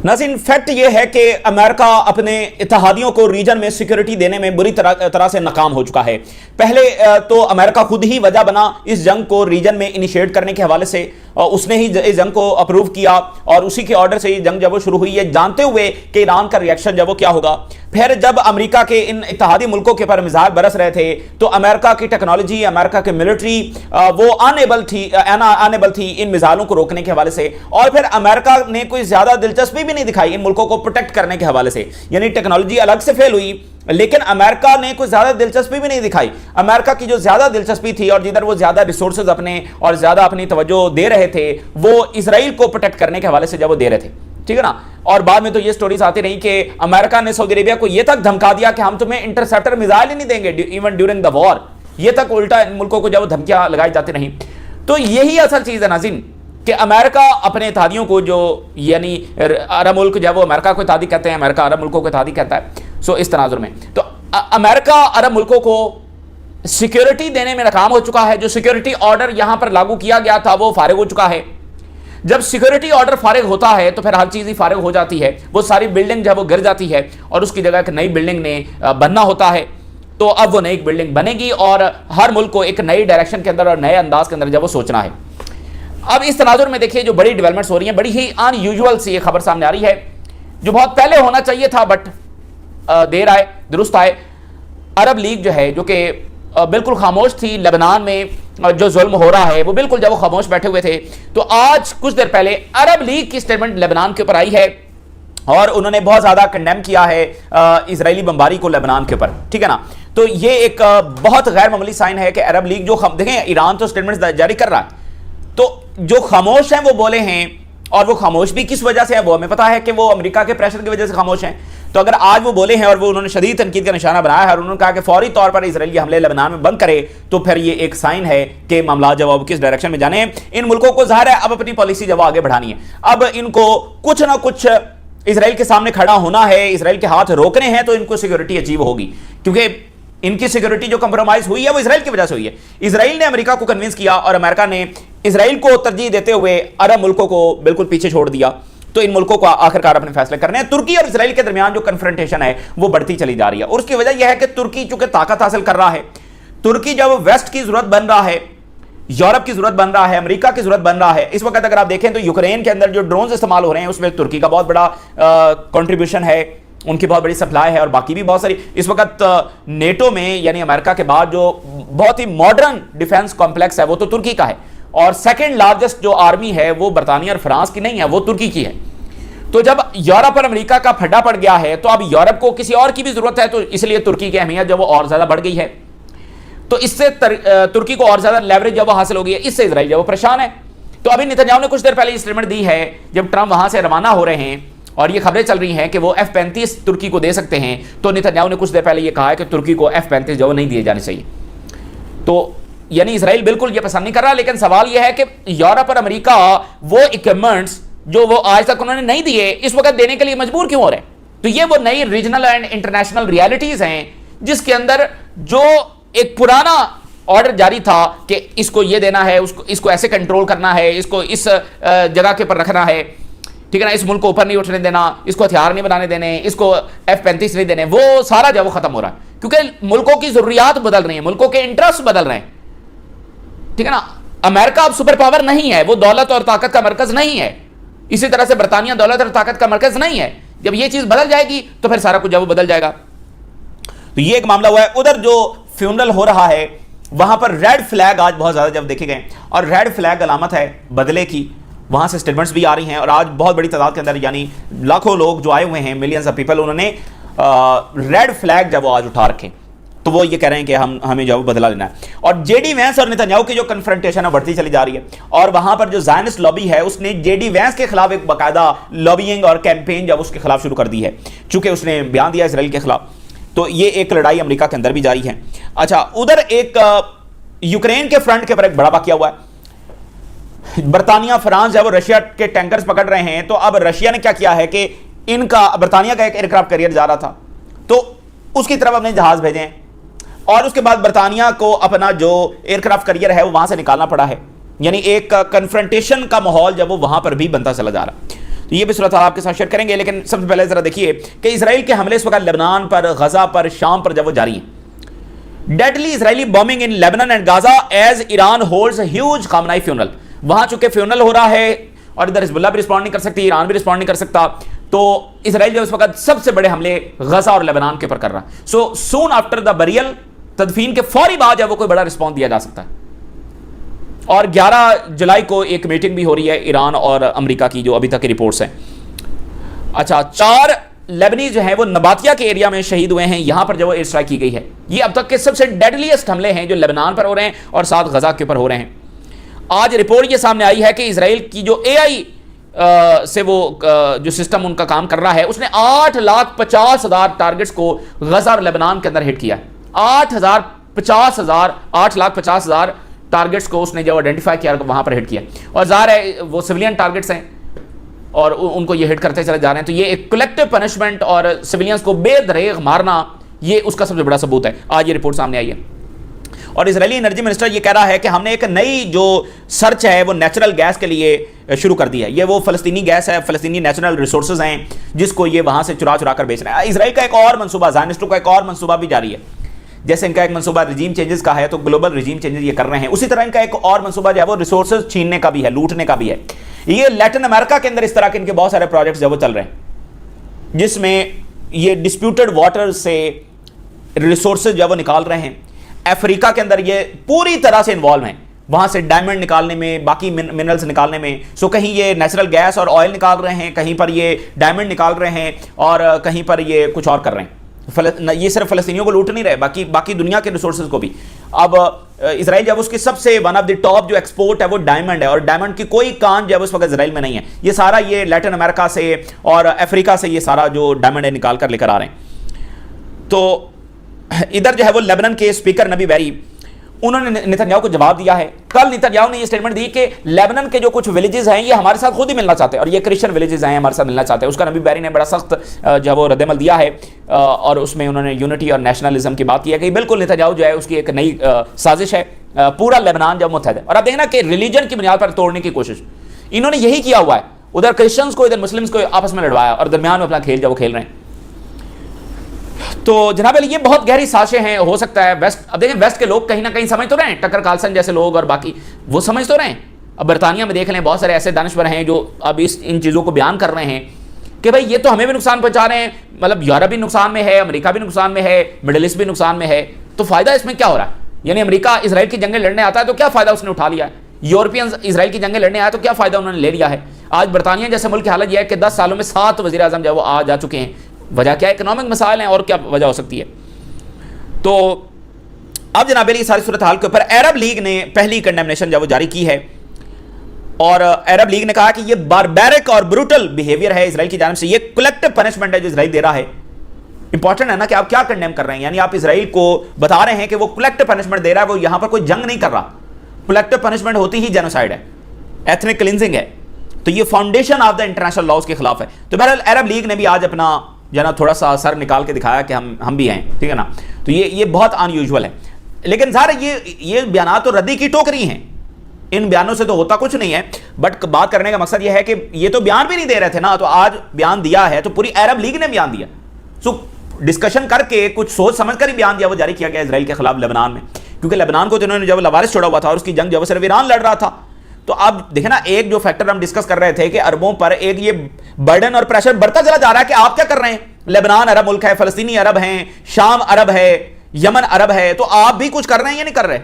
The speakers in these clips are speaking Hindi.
नाज़रीन, फैक्ट यह है कि अमेरिका अपने इत्तेहादियों को रीजन में सिक्योरिटी देने में बुरी तरह से नाकाम हो चुका है। पहले तो अमेरिका खुद ही वजह बना इस जंग को रीजन में इनिशिएट करने के हवाले से, उसने ही इस जंग को अप्रूव किया और उसी के ऑर्डर से ये जंग जब वो शुरू हुई है, जानते हुए कि ईरान का रिएक्शन जब वो क्या होगा। फिर जब अमेरिका के इन इत्तेहादी मुल्कों के ऊपर मिसाइल बरस रहे थे तो अमेरिका की टेक्नोलॉजी, अमेरिका की मिलिट्री वो अनेबल थी इन मिसाइलों को रोकने के हवाले से। और फिर अमेरिका ने कोई ज्यादा दिलचस्पी भी नहीं दिखाई इन मुल्कों को प्रोटेक्ट करने के हवाले से, यानी टेक्नोलॉजी अलग से फेल हुई लेकिन अमेरिका ने कोई ज्यादा दिलचस्पी भी नहीं दिखाई। अमेरिका की जो ज्यादा दिलचस्पी थी और जिधर वो ज्यादा रिसोर्सेज अपने और ज्यादा अपनी तवज्जो दे रहे थे वो इजराइल को प्रोटेक्ट करने के हवाले से जब वो दे रहे थे, ठीक है ना। और बाद में तो ये स्टोरीज आती रही कि अमेरिका ने सऊदी अरेबिया को ये तक धमका दिया कि हम तुम्हें इंटरसेप्टर मिसाइल ही नहीं देंगे इवन ड्यूरिंग द वॉर। ये तक उल्टा इन मुल्कों को जब धमकियां लगाई जाती रही। तो यही असल चीज है नाज़रीन कि अमेरिका अपने इत्तेहादियों को, जो यानी अरब मुल्क जब वो अमेरिका को इत्तेहादी कहते हैं, अमेरिका अरब मुल्कों को इत्तेहादी कहता है। सो इस तनाजुर में तो अमेरिका अरब मुल्कों को सिक्योरिटी देने में नाकाम हो चुका है। जो सिक्योरिटी ऑर्डर यहां पर लागू किया गया था वो फारिग हो चुका है। जब सिक्योरिटी ऑर्डर फारिग होता है तो फिर हर चीज ही फारिग हो जाती है। वो सारी बिल्डिंग जब वो गिर जाती है और उसकी जगह एक नई बिल्डिंग ने बनना होता है, तो अब वो नई बिल्डिंग बनेगी और हर मुल्क को एक नई डायरेक्शन के अंदर और नए अंदाज के अंदर जब वो सोचना है। अब इस तनाजुर में देखिए जो बड़ी डेवलपमेंट्स हो रही हैं, बड़ी ही अनयूजुअल सी ये खबर सामने आ रही है जो बहुत पहले होना चाहिए था बट देर आए दुरुस्त आए। अरब लीग जो है, जो कि बिल्कुल खामोश थी लेबनान में जो जुल्म हो रहा है, वो बिल्कुल जब वो खामोश बैठे हुए थे, तो आज कुछ देर पहले अरब लीग की स्टेटमेंट लेबनान के ऊपर आई है और उन्होंने बहुत ज्यादा कंडेम किया है इजरायली बमबारी को लेबनान के ऊपर, ठीक है ना। तो ये एक बहुत गैर मामूली साइन है कि अरब लीग जो देखें, ईरान तो स्टेटमेंट जारी कर रहा है, तो जो खामोश हैं वो बोले हैं। और वो खामोश भी किस वजह से है वो हमें पता है कि वो अमेरिका के प्रेशर की वजह से खामोश हैं। तो अगर आज वो बोले हैं और वो उन्होंने शदीद तनकीद का निशाना बनाया है और उन्होंने कहा कि फौरी तौर पर इजरायली हमले लेबनान में बंद करे, तो फिर ये एक साइन है कि मामला जब अब किस डायरेक्शन में जाने हैं। इन मुल्कों को जाहिर है अब अपनी पॉलिसी जब आगे बढ़ानी है, अब इनको कुछ ना कुछ इजराइल के सामने खड़ा होना है, इजराइल के हाथ रोकने हैं, तो इनको सिक्योरिटी अचीव होगी। क्योंकि इनकी सिक्योरिटी जो कंप्रोमाइज हुई है वो इजराइल की वजह से हुई है। इजराइल ने अमेरिका को कन्विंस किया और अमेरिका ने इजराइल को तरजीह देते हुए अरब मुल्कों को बिल्कुल पीछे छोड़ दिया। तो इन मुल्कों को आखिरकार अपने फैसले करने हैं। तुर्की और इजराइल के दरमियान जो कन्फ्रंटेशन है वो बढ़ती चली जा रही है और उसकी वजह यह है कि तुर्की चूंकि ताकत हासिल कर रहा है, तुर्की जब वेस्ट की जरूरत बन रहा है, यूरोप की जरूरत बन रहा है, अमेरिका की जरूरत बन रहा है। इस वक्त अगर आप देखें तो यूक्रेन के अंदर जो ड्रोन इस्तेमाल हो रहे हैं उसमें तुर्की का बहुत बड़ा कंट्रीब्यूशन है, उनकी बहुत बड़ी सप्लाई है और बाकी भी बहुत सारी। इस वक्त नेटो में यानी अमेरिका के बाद जो बहुत ही मॉडर्न डिफेंस कॉम्प्लेक्स है वो तो तुर्की का है और सेकंड लार्जेस्ट जो आर्मी है वो बरतानिया और फ्रांस की नहीं है, वो तुर्की की है। तो जब यूरोप और अमेरिका का फड्डा पड़ गया है तो अब यूरोप को किसी और की भी जरूरत है, तो इसलिए तुर्की की अहमियत जब वो और ज्यादा बढ़ गई है, तो इससे तुर्की को और ज्यादा लेवरेज जब वो हासिल हो गई है, इससे इजराइल जब वो परेशान है। तो अभी नेतन्याहू ने कुछ देर पहले स्टेटमेंट दी है जब ट्रंप वहां से रवाना हो रहे हैं और ये खबरें चल रही हैं कि वो F-35 तुर्की को दे सकते हैं। तो नेतन्याहू ने कुछ देर पहले ये कहा है कि तुर्की को F-35 जो नहीं दिए जाने चाहिए। तो यानी इजराइल बिल्कुल ये पसंद नहीं कर रहा, लेकिन सवाल यह है कि यूरोप और अमेरिका वो इक्विपमेंट्स जो वो आज तक उन्होंने नहीं दिए इस वक्त देने के लिए मजबूर क्यों हो रहे हैं? तो ये वो नई रीजनल एंड इंटरनेशनल रियलिटीज हैं जिसके अंदर जो एक पुराना ऑर्डर जारी था कि इसको ये देना है, इसको ऐसे कंट्रोल करना है, इसको इस जगह के ऊपर रखना है, ठीक है ना, इस मुल्क को ऊपर नहीं उठने देना, इसको हथियार नहीं बनाने देने, इसको F-35 नहीं देने, वो सारा जब वो खत्म हो रहा है क्योंकि मुल्कों की जरूरियात बदल रही हैं, मुल्कों के इंटरेस्ट बदल रहे हैं, ठीक है ना। अमेरिका अब सुपर पावर नहीं है, वो दौलत और ताकत का मरकज नहीं है। इसी तरह से बरतानिया दौलत और ताकत का मरकज नहीं है। जब ये चीज बदल जाएगी तो फिर सारा कुछ जब वो बदल जाएगा। तो ये एक मामला हुआ है। उधर जो फ्यूनरल हो रहा है वहां पर रेड फ्लैग आज बहुत ज्यादा जब देखे गए और रेड फ्लैग अलामत है बदले की, वहां से स्टेटमेंट्स भी आ रही हैं और आज बहुत बड़ी तादाद के अंदर यानी लाखों लोग जो आए हुए हैं, मिलियंस ऑफ पीपल, उन्होंने रेड फ्लैग जब वो आज उठा रखे, तो वो ये कह रहे हैं कि हमें जो बदला लेना है। और जेडी वैंस और नेतन्याहू की जो कन्फ्रंटेशन है बढ़ती चली जा रही है और वहां पर जो ज़ायनिस्ट लॉबी है उसने जेडी वैंस के खिलाफ एक बाकायदा लॉबिंग और कैंपेन जब उसके खिलाफ शुरू कर दी है, चूंकि उसने बयान दिया इसराइल के खिलाफ। तो ये एक लड़ाई अमेरिका के अंदर भी जारी है। अच्छा, उधर एक यूक्रेन के फ्रंट के ऊपर एक बड़ा वाकया हुआ है। बरतानिया फ्रांस जब वो रशिया के टैंकर्स पकड़ रहे हैं, तो अब रशिया ने क्या किया है कि इनका बरतानिया का एक एयरक्राफ्ट कैरियर जा रहा था तो उसकी तरफ अपने जहाज भेजे हैं और उसके बाद बरतानिया को अपना जो एयरक्राफ्ट कैरियर है वो वहां से निकालना पड़ा है। यानी एक कन्फ्रंटेशन का माहौल जब वो वहां पर भी बनता चला जा रहा है। तो ये भी सूरत आपके साथ शेयर करेंगे, लेकिन सबसे पहले जरा देखिए कि इसराइल के हमले इस वक्त लेबनान पर, गजा पर, शाम पर जब वो जारी है। Deadly Israeli bombing in Lebanon and Gaza as Iran holds huge Khamenei funeral. वहां चूंकि फ्यूनरल हो रहा है और इधर हिजबुल्लाह भी रिस्पॉन्ड नहीं कर सकती, ईरान भी रिस्पॉन्ड नहीं कर सकता, तो इसराइल जो इस वक्त सबसे बड़े हमले गजा और लेबनान के ऊपर कर रहा है। सो सून आफ्टर द बरियल, तदफीन के फौरी बाद जब वो कोई बड़ा रिस्पॉन्स दिया जा सकता है। और 11 जुलाई को एक मीटिंग भी हो रही है ईरान और अमेरिका की, जो अभी तक की रिपोर्ट्स हैं। अच्छा, 4 लेबनीज जो है वो नबातिया के एरिया में शहीद हुए हैं, यहां पर जो एयर स्ट्राइक की गई है। ये अब तक के सबसे डेडलीस्ट हमले हैं जो लेबनान पर हो रहे हैं और साथ गजा के ऊपर हो रहे हैं। आज रिपोर्ट ये सामने आई है कि इसराइल की जो AI से वो जो सिस्टम उनका काम कर रहा है, उसने 8,50,000 टारगेट्स को गजा और लेबनान के अंदर हिट किया है। 8,50,000 टारगेट्स को उसने जब आइडेंटिफाई किया वहां पर हिट किया, और जाहिर है वो सिविलियन टारगेट्स हैं और उनको ये हिट करते चले जा रहे हैं। तो ये एक कलेक्टिव पनिशमेंट और सिविलियंस को बेदरेग मारना, ये उसका सबसे बड़ा सबूत है। आज ये रिपोर्ट सामने आई है और इजरायली एनर्जी मिनिस्टर ये कह रहा है कि हमने एक नई जो सर्च है वो नेचुरल गैस के लिए शुरू कर दी है। ये वो फलस्तीनी गैस है, फलस्तीनी नेचुरल रिसोर्सेज हैं जिसको ये वहां से चुरा चुरा कर बेच रहे हैं। इजराइल का एक और मंसूबा, ज़ायनिस्टों का एक और मंसूबा भी जारी है। जैसे इनका एक मंसूबा रिजीम चेंजेस का है, तो ग्लोबल रिजीम चेंजेस ये कर रहे हैं, उसी तरह इनका एक और मंसूबा जो है वो रिसोर्सेज छीनने का भी है, लूटने का भी है। ये लैटिन अमेरिका के अंदर इस तरह के इनके बहुत सारे प्रोजेक्ट्स जो वो चल रहे हैं, जिसमें ये डिस्प्यूटेड वाटर से रिसोर्सेज जो वो निकाल रहे हैं। अफ्रीका के अंदर ये पूरी तरह से इन्वॉल्व हैं, वहां से डायमंड निकालने में, बाकी मिनरल्स निकालने में। सो कहीं ये नेचुरल गैस और ऑयल निकाल रहे हैं, कहीं पर ये डायमंड निकाल रहे हैं और कहीं पर ये कुछ और कर रहे हैं। ये सिर्फ फलस्तीनियों को लूट नहीं रहे, बाकी दुनिया के रिसोर्सेज को भी। अब इजराइल जब उसकी सबसे वन ऑफ द टॉप जो एक्सपोर्ट है वो डायमंड है, और डायमंड की कोई कान जब उस वक्त इजराइल में नहीं है। ये सारा ये लैटिन अमेरिका से और अफ्रीका से ये सारा जो डायमंड है निकाल कर लेकर आ रहे हैं। तो इधर जो है वो लेबनान के स्पीकर नबी बैरी, उन्होंने नेतन्याहू को जवाब दिया है। कल नेतन्याहू ने ये स्टेटमेंट दी कि लेबनान के जो कुछ विलेजेस हैं ये हमारे साथ खुद ही मिलना चाहते हैं, और ये क्रिश्चियन विलेजेस हैं हमारे साथ मिलना चाहते हैं। उसका नबी बैरी ने बड़ा सख्त जो है वो रद्दमल दिया है, और उसमें उन्होंने यूनिटी और नेशनलिज्म की बात की है कि बिल्कुल नेतन्याहू जो है उसकी एक नई साजिश है, पूरा लेबनान जब मुत्तहद है। और आप देखना कि रिलीजन की बुनियाद पर तोड़ने की कोशिश इन्होंने यही किया हुआ है। उधर क्रिश्चियंस को, इधर मुस्लिम्स को आपस में लड़वाया और दरमियान में अपना खेल जब वो खेल रहे हैं। तो जनाब अली, ये बहुत गहरी साजिशें हैं। हो सकता है वेस्ट, अब देखें वेस्ट के लोग कहीं ना कहीं समझ तो रहे हैं, टकर कार्लसन जैसे लोग और बाकी वो समझ तो रहे हैं। अब बरतानिया में देख लें, बहुत सारे ऐसे दानिश्वर हैं जो अब इन चीज़ों को बयान कर रहे हैं कि भाई ये तो हमें भी नुकसान पहुंचा रहे हैं, मतलब यूरोप भी नुकसान में है, अमेरिका भी नुकसान में है, मिडिल ईस्ट भी नुकसान में है, तो फायदा इसमें क्या हो रहा है? यानी अमेरिका इसराइल की जंगें लड़ने आता है तो क्या फायदा उसने उठा लिया है, यूरोपियंस इसराइल की जंगें लड़ने आया तो क्या फायदा उन्होंने ले लिया है। आज बरतानिया जैसे मुल्क की हालत यह है कि 10 सालों में 7 वज़ीर आज़म जो वो आ जा चुके हैं। वजह क्या है? इकोनॉमिक मसाइल हैं, और क्या वजह हो सकती है। तो अब जनाब अली सारी सूरत हाल के ऊपर अरब लीग ने पहली कंडेमनेशन जब वो जारी की है, और अरब लीग ने कहा कि ये बारबैरिक और ब्रूटल बिहेवियर है इसराइल की जानिब से, ये कलेक्टिव पनिशमेंट है जो इसराइल दे रहा है। इंपॉर्टेंट है ना कि आप क्या कंडेम कर रहे हैं, यानी आप इसराइल को बता रहे हैं कि वो कलेक्टिव पनिशमेंट दे रहा है, वो यहां पर कोई जंग नहीं कर रहा। कलेक्टिव पनिशमेंट होती ही जेनोसाइड है, एथनिक क्लिंजिंग है, तो ये foundation of the international laws के खिलाफ है। तो बहरहाल अरब लीग ने भी आज अपना जना थोड़ा सा सर निकाल के दिखाया कि हम भी हैं, ठीक है ना। तो ये बहुत अनयूजुअल है, लेकिन ज़ाहिर ये बयान तो रद्दी की टोकरी हैं, इन बयानों से तो होता कुछ नहीं है। बट बात करने का मकसद ये है कि ये तो बयान भी नहीं दे रहे थे ना, तो आज बयान दिया है, तो पूरी अरब लीग ने बयान दिया। सो डिस्कशन करके कुछ सोच समझ कर ही बयान दिया वो जारी किया गया इसराइल के खिलाफ लेबनान में, क्योंकि लेबनान को तो इन्होंने जब लवारिस छोड़ा हुआ था और उसकी जंग जब सिर्फ ईरान लड़ रहा था। तो अब देखे ना, एक जो फैक्टर हम डिस्कस कर रहे थे कि अरबों पर एक ये बर्डन और प्रेशर बढ़ता चला जा रहा है कि आप क्या कर रहे हैं। लेबनान अरब मुल्क है, फलस्तीनी अरब हैं, शाम अरब है, यमन अरब है, तो आप भी कुछ कर रहे हैं या नहीं कर रहे।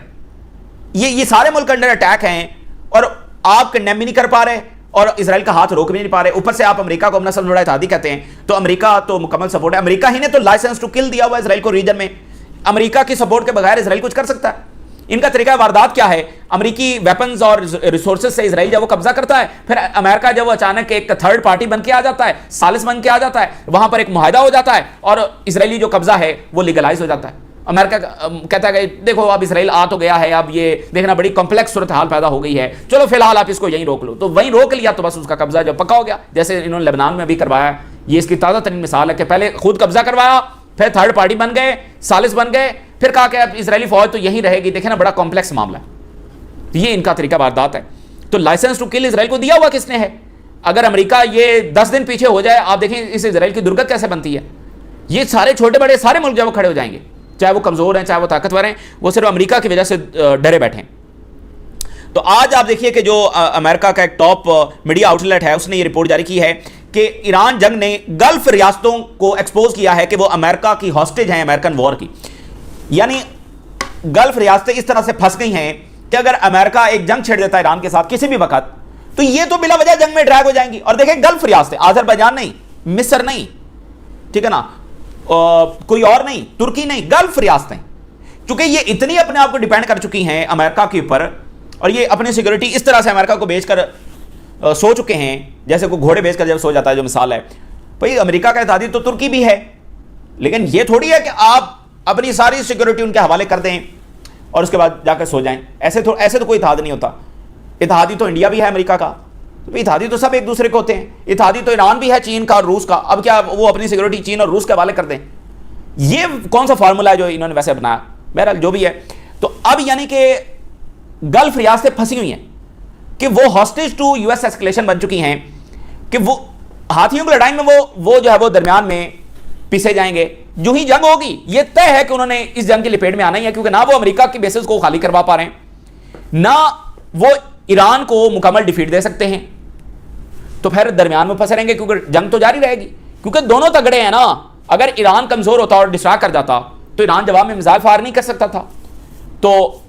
ये सारे मुल्क अंडर अटैक हैं और आप कंडेम भी नहीं कर पा रहे और इसराइल का हाथ रोक भी नहीं पा रहे। ऊपर से आप अमेरिका को अपना सबसे बड़ा इत्तेहादी कहते हैं, तो अमेरिका तो मुकम्मल सपोर्ट है। अमेरिका ही ने तो लाइसेंस टू किल दिया हुआ इसराइल को रीजन में। अमेरिका की सपोर्ट के बगैर इसराइल कुछ कर सकता है? इनका तरीका वारदात क्या है? अमेरिकी वेपन्स और रिसोर्सेज से इसराइल जब वो कब्जा करता है, फिर अमेरिका जब वो अचानक एक थर्ड पार्टी बन के आ जाता है, सालिस बन के आ जाता है, वहां पर एक मुआहदा हो जाता है और इसराइली जो कब्जा है वो लीगलाइज हो जाता है। अमेरिका कहता है कि देखो अब इसराइल आ तो गया है, अब ये देखना बड़ी कॉम्प्लेक्स सूरत हाल पैदा हो गई है, चलो फिलहाल आप इसको यहीं रोक लो। तो वहीं रोक लिया तो बस उसका कब्जा जब पक्का हो गया, जैसे इन्होंने लेबनान में भी करवाया। ये इसकी ताज़ा तरीन मिसाल है कि पहले खुद कब्जा करवाया, फिर थर्ड पार्टी बन गए, सालिस बन गए, फिर कहा कि अब इसराइली फौज तो यहीं रहेगी। देखे ना, बड़ा कॉम्प्लेक्स मामला है। ये इनका तरीका वारदात है। तो लाइसेंस टू किल इसराइल को दिया हुआ किसने है? अगर अमेरिका ये 10 दिन पीछे हो जाए, आप देखें इस इजराइल की दुर्गत कैसे बनती है। ये सारे छोटे बड़े सारे मुल्क जब वो खड़े हो जाएंगे, चाहे वो कमजोर हैं चाहे वो ताकतवर हैं, वो सिर्फ अमेरिका की वजह से डरे बैठे हैं। तो आज आप देखिए कि जो अमेरिका का एक टॉप मीडिया आउटलेट है उसने ये रिपोर्ट जारी की है कि ईरान जंग ने गल्फ रियासतों को एक्सपोज किया है कि वो अमेरिका की हॉस्टेज हैं अमेरिकन वॉर की। यानी गल्फ रियासतें इस तरह से फंस गई हैं कि अगर अमेरिका एक जंग छेड़ देता है ईरान के साथ किसी भी वक्त, तो ये तो बिला वजह जंग में ड्रैग हो जाएंगी। और देखें गल्फ रियासतें, आज़रबाईजान नहीं, मिस्र नहीं, ठीक है ना, कोई और नहीं, तुर्की नहीं, गल्फ रियासतें, चूंकि ये इतनी अपने आप को डिपेंड कर चुकी हैं अमेरिका के ऊपर, और ये अपनी सिक्योरिटी इस तरह से अमेरिका को बेचकर सो चुके हैं जैसे कोई घोड़े बेचकर जब सो जाता है, जो मिसाल है। भाई अमेरिका का इत्तेहादी तो तुर्की भी है, लेकिन ये थोड़ी है कि आप अपनी सारी सिक्योरिटी उनके हवाले कर दें और उसके बाद जाकर सो जाएं। ऐसे तो कोई इत्तेहाद नहीं होता। इत्तेहादी तो इंडिया भी है अमेरिका का, तो इत्तेहादी तो सब एक दूसरे को होते हैं। इत्तेहादी तो ईरान भी है, चीन का और रूस का। अब क्या वो अपनी सिक्योरिटी चीन और रूस के हवाले कर दें? ये कौन सा फार्मूला है जो इन्होंने वैसे अपनाया? बहरहाल जो भी है, तो अब यानी कि गल्फ रियासतें फंसी हुई हैं कि वो हॉस्टेज टू यूएस एस्केलेशन बन चुकी हैं कि वो हाथियों की लड़ाई में वो जो है वो दरमियान में पिसे जाएंगे। जो ही जंग होगी ये तय है कि उन्होंने इस जंग की लपेट में आना ही है, क्योंकि ना वो अमेरिका की बेसिस को खाली करवा पा रहे हैं, ना वो ईरान को मुकम्मल डिफीट दे सकते हैं। तो फिर दरमियान में फंसे रहेंगे, क्योंकि जंग तो जारी रहेगी, क्योंकि दोनों तगड़े हैं ना। अगर ईरान कमजोर होता और डिस्ट्रैक्ट कर जाता तो ईरान जवाब में मिसाइल फायर नहीं कर सकता था। तो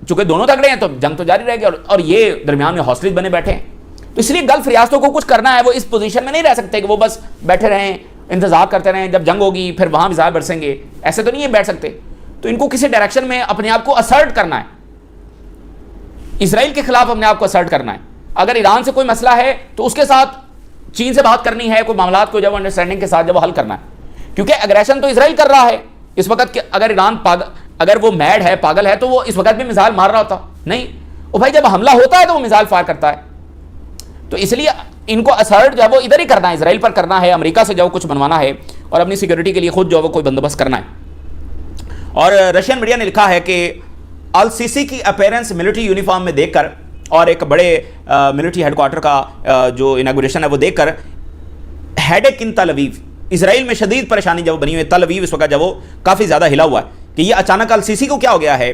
चूंकि दोनों तगड़े हैं तो जंग तो जारी रहेगी, और ये दरमियान में हॉस्टेज बने बैठे हैं। तो इसलिए गल्फ रियासतों को कुछ करना है, वो इस पोजीशन में नहीं रह सकते कि वो बस बैठे रहें, इंतजार करते रहें जब जंग होगी फिर वहां मिसाइल बरसेंगे। ऐसे तो नहीं है बैठ सकते। तो इनको किसी डायरेक्शन में अपने आप को असर्ट करना है, इसराइल के खिलाफ अपने आप को असर्ट करना है। अगर ईरान से कोई मसला है तो उसके साथ चीन से बात करनी है, कोई मामलात को जब अंडरस्टैंडिंग के साथ जब हल करना है, क्योंकि अग्रेशन तो इसराइल कर रहा है इस वक्त। अगर ईरान अगर वो मैड है, पागल है, तो वो इस वक्त भी मिसाइल मार रहा होता नहीं। और भाई जब हमला होता है तो वो मिसाइल फायर करता है। तो इसलिए इनको असर्ट जो है वो इधर ही करना है, इसराइल पर करना है, अमेरिका से जो कुछ बनवाना है और अपनी सिक्योरिटी के लिए खुद जो है वो कोई बंदोबस्त करना है। और रशियन मीडिया ने लिखा है कि अल सीसी की अपीयरेंस मिलिट्री यूनिफॉर्म में देखकर और एक बड़े मिलिट्री हेडक्वार्टर का जो इनागुरेशन है वो देखकर हेडेक इन तल अवीव, इसराइल में शदीद परेशानी जब बनी हुई है। तल अवीव इस वक्त जब वो काफ़ी ज़्यादा हिला हुआ है कि ये अचानक अल सीसी को क्या हो गया है।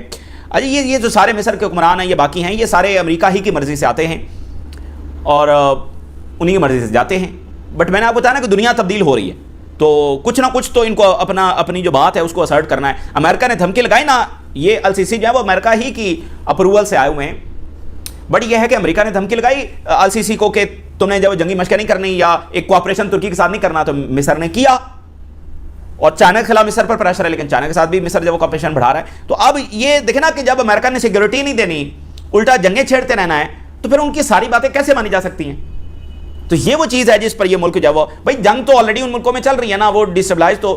अरे ये जो सारे मिस्र के हुक्मरान हैं, ये बाकी हैं, ये सारे अमेरिका ही की मर्ज़ी से आते हैं और उन्हीं की मर्ज़ी से जाते हैं। बट मैंने आपको बताया ना कि दुनिया तब्दील हो रही है, तो कुछ ना कुछ तो इनको अपनी जो बात है उसको असर्ट करना है। अमेरिका ने धमकी लगाई ना, ये अल सीसी जो है वो अमेरिका ही की अप्रूवल से आए हुए हैं। बट यह है कि अमेरिका ने धमकी लगाई अल सीसी को कि तुमने जब जंगी मशक़ें नहीं करनी या एक कोऑपरेशन तुर्की के साथ नहीं करना, तो मिस्र ने किया। और चाइना के खिलाफ मिस्र पर प्रेशर है, लेकिन चाइना के साथ भी मिस्र जब वो कोऑपरेशन बढ़ा रहा है। तो अब ये देखे ना कि जब अमेरिका ने सिक्योरिटी नहीं देनी, उल्टा जंगें छेड़ते रहना है, तो फिर उनकी सारी बातें कैसे मानी जा सकती हैं? तो ये वो चीज़ है जिस पर ये मुल्क जब भाई जंग तो ऑलरेडी उन मुल्कों में चल रही है ना, वो डिस्टेबलाइज तो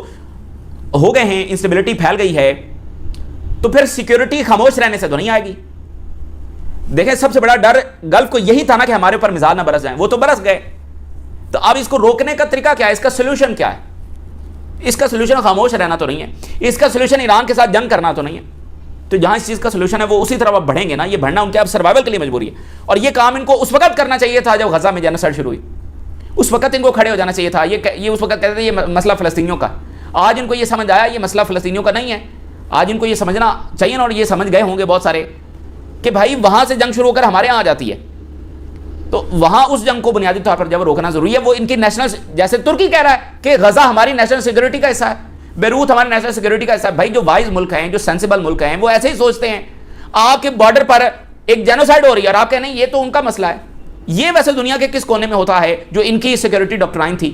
हो गए हैं, इंस्टेबिलिटी फैल गई है, तो फिर सिक्योरिटी खामोश रहने से तो नहीं आएगी। देखें सबसे बड़ा डर गल्फ को यही था ना कि हमारे ऊपर मिसाइल ना बरस जाए, वो तो बरस गए। तो अब इसको रोकने का तरीका क्या है, इसका सोल्यूशन क्या है? इसका सोल्यूशन खामोश रहना तो नहीं है, इसका सोल्यूशन ईरान के साथ जंग करना तो नहीं है। तो जहां इस चीज़ का सोल्यूशन है वो उसी तरफ अब बढ़ेंगे ना, ये बढ़ना उनके अब सर्वाइवल के लिए मजबूरी है। और ये काम इनको उस वक्त करना चाहिए था जब गजा में जेनोसाइड शुरू हुई, उस वक्त इनको खड़े हो जाना चाहिए था। ये उस वक्त कहते थे ये मसला फ़लस्तीनियों का। आज इनको ये समझ आया ये मसला फ़लस्तीनियों का नहीं है। आज इनको ये समझना चाहिए ना, और ये समझ गए होंगे बहुत सारे कि भाई वहां से जंग शुरू होकर हमारे यहाँ आ जाती है, तो वहां उस जंग को बुनियादी तौर पर जब रोकना जरूरी है। वो इनकी नेशनल, जैसे तुर्की कह रहा है कि गजा हमारी नेशनल सिक्योरिटी का हिस्सा है, बेरूत हमारी नेशनल सिक्योरिटी का हिस्सा है। भाई जो वाइज मुल्क हैं, जो सेंसिबल मुल्क हैं, वो ऐसे ही सोचते हैं। आपके बॉर्डर पर एक जेनोसाइड हो रही है और आप कह रहे हैं ये तो उनका मसला है। ये वैसे दुनिया के किस कोने में होता है जो इनकी सिक्योरिटी डॉक्ट्राइन थी?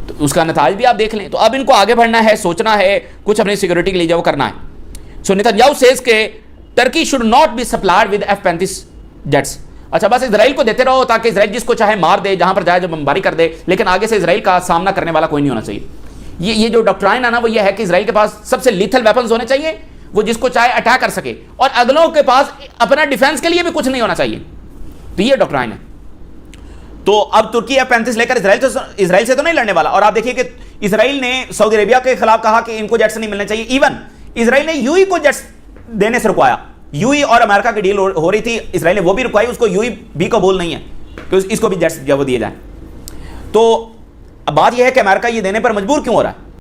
तो उसका नताज भी आप देख लें। तो अब इनको आगे बढ़ना है, सोचना है, कुछ अपनी सिक्योरिटी के लिए जो करना है। सो नेतन्याहू सेज के Turkey should not be supplied with F-35 jets. अच्छा बस इजराइल को देते रहो ताकि इजराइल जिसको चाहे मार दे, जहां पर जाए जो बमबारी कर दे, लेकिन आगे से इजराइल का सामना करने वाला कोई नहीं होना चाहिए। ये जो डॉक्ट्राइन है ना, वो ये है कि इजराइल के पास सबसे लीथल वेपन्स होने चाहिए, वो जिसको चाहे अटैक कर सके, और अगलों के पास अपना डिफेंस के लिए भी कुछ नहीं होना चाहिए। तो ये डॉक्ट्राइन है। तो अब तुर्की F-35 लेकर इजराइल से तो नहीं लड़ने वाला। और आप देखिए कि इजराइल ने सऊदी अरेबिया के खिलाफ कहा कि इनको जेट्स नहीं मिलने चाहिए। इवन इजराइल ने यूई को जेट्स देने से रुकवाया। यूई और अमेरिका की डील हो रही थी, इजराइल ने वो भी रुकवाई, उसको यूई भी कबूल नहीं है। कि इसको भी जेट्स जो वो दिए जाए। तो अब बात यह है कि अमेरिका ये देने पर मजबूर क्यों हो रहा है?